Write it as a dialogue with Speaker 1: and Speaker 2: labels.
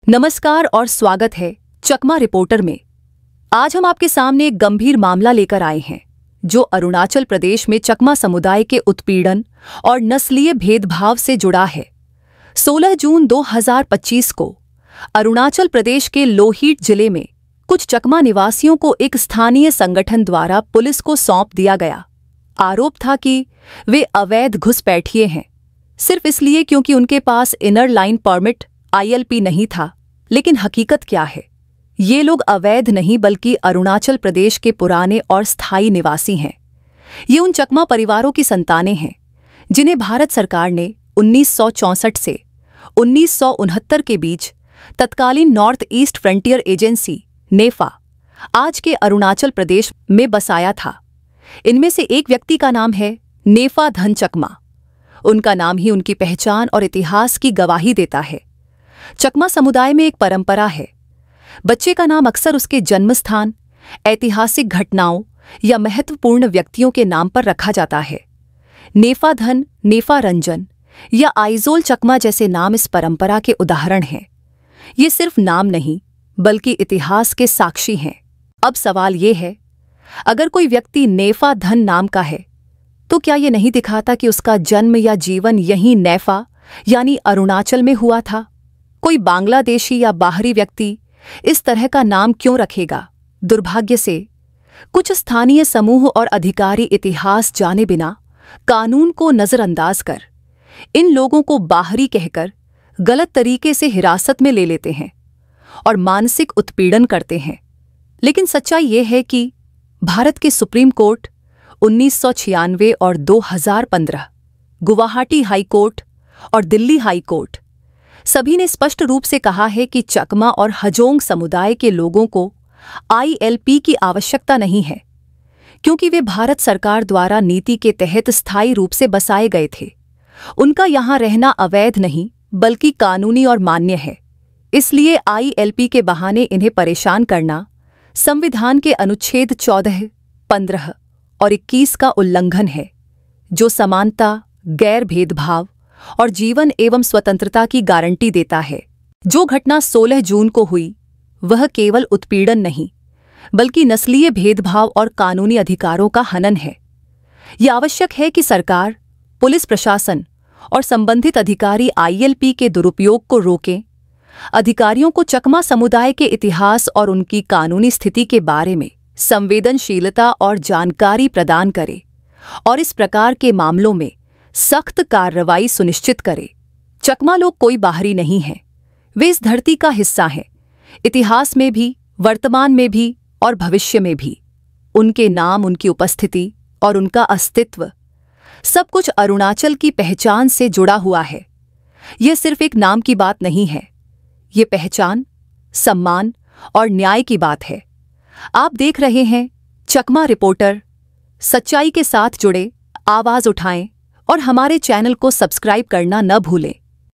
Speaker 1: नमस्कार और स्वागत है चकमा रिपोर्टर में। आज हम आपके सामने एक गंभीर मामला लेकर आए हैं जो अरुणाचल प्रदेश में चकमा समुदाय के उत्पीड़न और नस्लीय भेदभाव से जुड़ा है। 16 जून 2025 को अरुणाचल प्रदेश के लोहित जिले में कुछ चकमा निवासियों को एक स्थानीय संगठन द्वारा पुलिस को सौंप दिया गया। आरोप था कि वे अवैध घुसपैठिए हैं, सिर्फ इसलिए क्योंकि उनके पास इनर लाइन परमिट ILP नहीं था। लेकिन हकीकत क्या है? ये लोग अवैध नहीं बल्कि अरुणाचल प्रदेश के पुराने और स्थायी निवासी हैं। ये उन चकमा परिवारों की संतानें हैं जिन्हें भारत सरकार ने 1964 से 1969 के बीच तत्कालीन नॉर्थ ईस्ट फ्रंटियर एजेंसी नेफा आज के अरुणाचल प्रदेश में बसाया था। इनमें से एक व्यक्ति का नाम है नेफा धन चकमा। उनका नाम ही उनकी पहचान और इतिहास की गवाही देता है। चकमा समुदाय में एक परंपरा है, बच्चे का नाम अक्सर उसके जन्मस्थान, ऐतिहासिक घटनाओं या महत्वपूर्ण व्यक्तियों के नाम पर रखा जाता है। नेफा धन, नेफा रंजन या आइजोल चकमा जैसे नाम इस परंपरा के उदाहरण हैं। ये सिर्फ नाम नहीं बल्कि इतिहास के साक्षी हैं। अब सवाल ये है, अगर कोई व्यक्ति नेफा धन नाम का है तो क्या ये नहीं दिखाता कि उसका जन्म या जीवन यहीं नेफा यानी अरुणाचल में हुआ था? कोई बांग्लादेशी या बाहरी व्यक्ति इस तरह का नाम क्यों रखेगा? दुर्भाग्य से कुछ स्थानीय समूह और अधिकारी इतिहास जाने बिना कानून को नजरअंदाज कर इन लोगों को बाहरी कहकर गलत तरीके से हिरासत में ले लेते हैं और मानसिक उत्पीड़न करते हैं। लेकिन सच्चाई ये है कि भारत के सुप्रीम कोर्ट 1996 और 2015, गुवाहाटी हाई कोर्ट और दिल्ली हाई कोर्ट सभी ने स्पष्ट रूप से कहा है कि चकमा और हजोंग समुदाय के लोगों को ILP की आवश्यकता नहीं है, क्योंकि वे भारत सरकार द्वारा नीति के तहत स्थायी रूप से बसाए गए थे। उनका यहाँ रहना अवैध नहीं बल्कि कानूनी और मान्य है। इसलिए ILP के बहाने इन्हें परेशान करना संविधान के अनुच्छेद 14, 15 और 21 का उल्लंघन है, जो समानता, गैर भेदभाव और जीवन एवं स्वतंत्रता की गारंटी देता है। जो घटना 16 जून को हुई वह केवल उत्पीड़न नहीं बल्कि नस्लीय भेदभाव और कानूनी अधिकारों का हनन है। यह आवश्यक है कि सरकार, पुलिस प्रशासन और संबंधित अधिकारी ILP के दुरुपयोग को रोकें, अधिकारियों को चकमा समुदाय के इतिहास और उनकी कानूनी स्थिति के बारे में संवेदनशीलता और जानकारी प्रदान करें और इस प्रकार के मामलों में सख्त कार्रवाई सुनिश्चित करे। चकमा लोग कोई बाहरी नहीं हैं, वे इस धरती का हिस्सा हैं, इतिहास में भी, वर्तमान में भी और भविष्य में भी। उनके नाम, उनकी उपस्थिति और उनका अस्तित्व सब कुछ अरुणाचल की पहचान से जुड़ा हुआ है। यह सिर्फ एक नाम की बात नहीं है, ये पहचान, सम्मान और न्याय की बात है। आप देख रहे हैं चकमा रिपोर्टर। सच्चाई के साथ जुड़े, आवाज उठाएं और हमारे चैनल को सब्सक्राइब करना न भूलें।